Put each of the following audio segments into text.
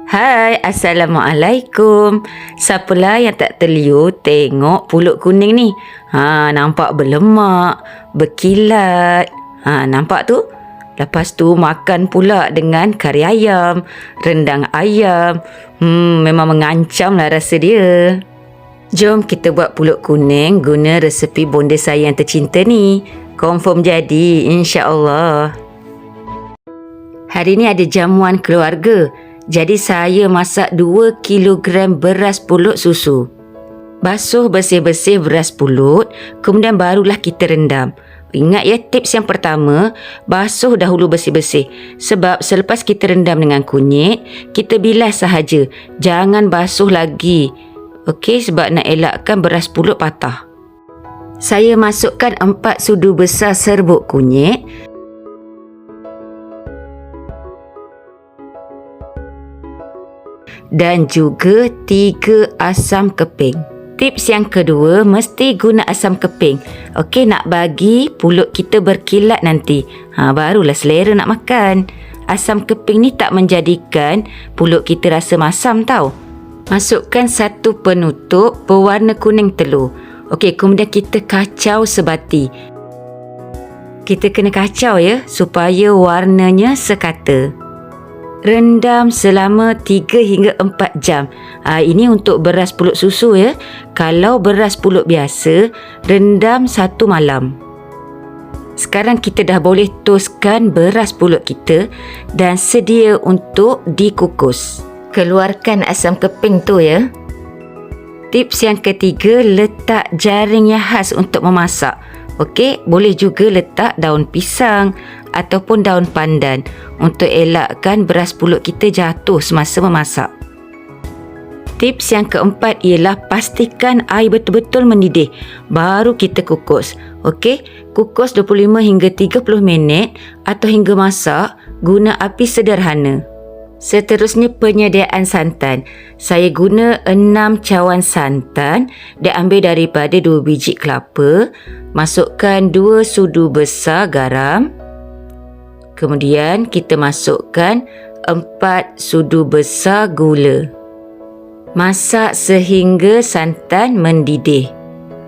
Hai, Assalamualaikum. Siapalah yang tak terliur tengok pulut kuning ni? Nampak berlemak, berkilat. Nampak tu? Lepas tu makan pula dengan kari ayam, rendang ayam. Memang mengancamlah rasa dia. Jom kita buat pulut kuning guna resepi bonda saya yang tercinta ni. Confirm jadi, insya-Allah. Hari ni ada jamuan keluarga. Jadi saya masak 2 kilogram beras pulut susu. Basuh bersih-bersih beras pulut, kemudian barulah kita rendam. Ingat ya, tips yang pertama, basuh dahulu bersih-bersih. Sebab selepas kita rendam dengan kunyit, kita bilas sahaja. Jangan basuh lagi. Okey, sebab nak elakkan beras pulut patah. Saya masukkan 4 sudu besar serbuk kunyit. Dan juga 3 asam keping. Tips yang kedua, mesti guna asam keping. Okey, nak bagi pulut kita berkilat nanti. Barulah selera nak makan. Asam keping ni tak menjadikan pulut kita rasa masam tau. Masukkan 1 penutup pewarna kuning telur. Okey, kemudian kita kacau sebati. Kita kena kacau ya, supaya warnanya sekata. Rendam selama 3 hingga 4 jam. Ini untuk beras pulut susu ya. Kalau beras pulut biasa, rendam 1 malam. Sekarang kita dah boleh toskan beras pulut kita dan sedia untuk dikukus. Keluarkan asam keping tu ya. Tips yang ketiga, letak jaring yang khas untuk memasak. Okey, boleh juga letak daun pisang ataupun daun pandan untuk elakkan beras pulut kita jatuh semasa memasak. Tips yang keempat ialah pastikan air betul-betul mendidih baru kita kukus. Okey, kukus 25 hingga 30 minit atau hingga masak, guna api sederhana. Seterusnya penyediaan santan. Saya guna 6 cawan santan, diambil daripada 2 biji kelapa. Masukkan 2 sudu besar garam. Kemudian kita masukkan 4 sudu besar gula. Masak sehingga santan mendidih.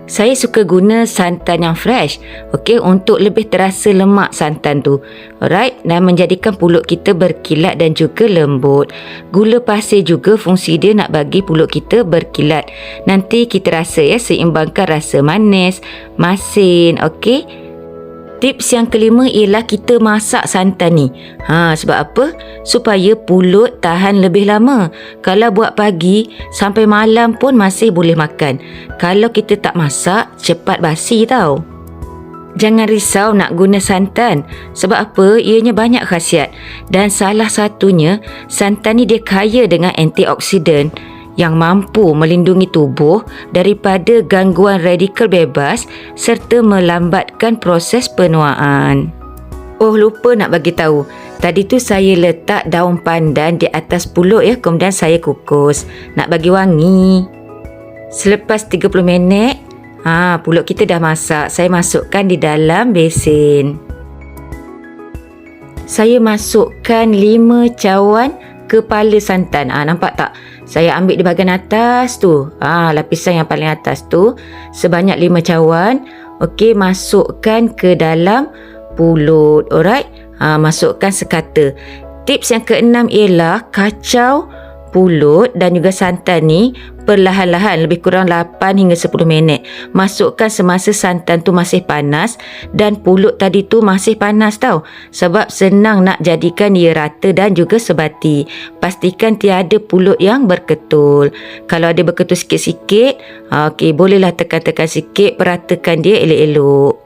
Saya suka guna santan yang fresh. Okey, untuk lebih terasa lemak santan tu. Alright, dan menjadikan pulut kita berkilat dan juga lembut. Gula pasir juga fungsi dia nak bagi pulut kita berkilat. Nanti kita rasa ya, seimbangkan rasa manis, masin. Okey. Tips yang kelima ialah kita masak santan ni. Sebab apa? Supaya pulut tahan lebih lama. Kalau buat pagi, sampai malam pun masih boleh makan. Kalau kita tak masak, cepat basi tau. Jangan risau nak guna santan. Sebab apa? Ianya banyak khasiat. Dan salah satunya, santan ni dia kaya dengan antioksidan yang mampu melindungi tubuh daripada gangguan radikal bebas serta melambatkan proses penuaan. Oh, lupa nak bagi tahu. Tadi tu saya letak daun pandan di atas pulut ya, kemudian saya kukus nak bagi wangi. Selepas 30 minit, pulut kita dah masak. Saya masukkan di dalam besin. Saya masukkan 5 cawan kepala santan. Nampak tak? Saya ambil di bahagian atas tu. Lapisan yang paling atas tu. Sebanyak 5 cawan. Okey, masukkan ke dalam pulut. Alright. Masukkan sekata. Tips yang keenam ialah kacau pulut dan juga santan ni perlahan-lahan, lebih kurang 8 hingga 10 minit. Masukkan semasa santan tu masih panas dan pulut tadi tu masih panas tau. Sebab senang nak jadikan ia rata dan juga sebati. Pastikan tiada pulut yang berketul. Kalau ada berketul sikit-sikit, okey, bolehlah tekan-tekan sikit, peratakan dia elok-elok.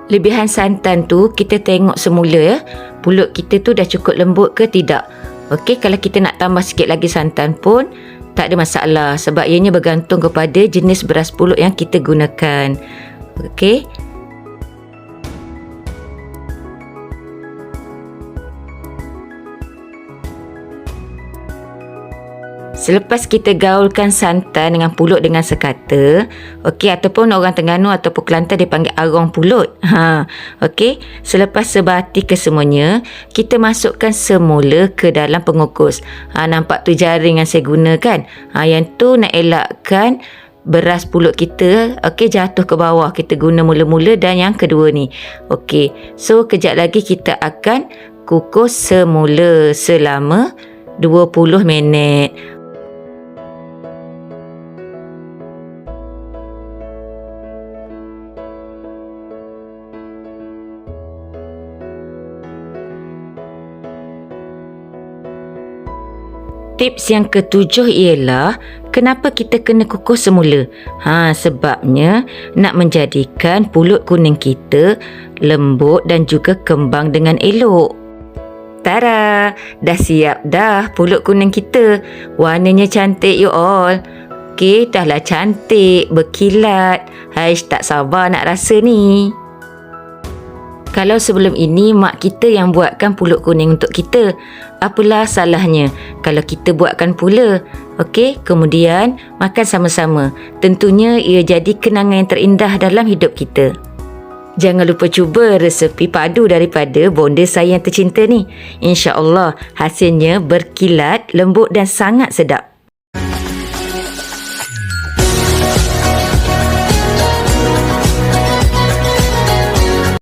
Lebihan santan tu kita tengok semula ya. Pulut kita tu dah cukup lembut ke tidak. Okey, kalau kita nak tambah sikit lagi santan pun tak ada masalah sebab ianya bergantung kepada jenis beras pulut yang kita gunakan. Okey. Selepas kita gaulkan santan dengan pulut dengan sekata, okey, ataupun orang Terengganu ataupun Kelantan dia panggil arong pulut. Okey, selepas sebati kesemuanya, kita masukkan semula ke dalam pengukus. Nampak tu jaring yang saya gunakan. Yang tu nak elakkan beras pulut kita jatuh ke bawah. Kita guna mula-mula dan yang kedua ni. Okey, so kejap lagi kita akan kukus semula selama 20 minit. Tips yang ketujuh ialah kenapa kita kena kukus semula? Sebabnya nak menjadikan pulut kuning kita lembut dan juga kembang dengan elok. Tara, dah siap dah pulut kuning kita. Warnanya cantik you all. Okey, dahlah cantik, berkilat. Haish, tak sabar nak rasa ni. Kalau sebelum ini mak kita yang buatkan pulut kuning untuk kita, apalah salahnya kalau kita buatkan pula. Okey, kemudian makan sama-sama. Tentunya ia jadi kenangan yang terindah dalam hidup kita. Jangan lupa cuba resepi padu daripada bonda saya yang tercinta ni. InsyaAllah hasilnya berkilat, lembut dan sangat sedap.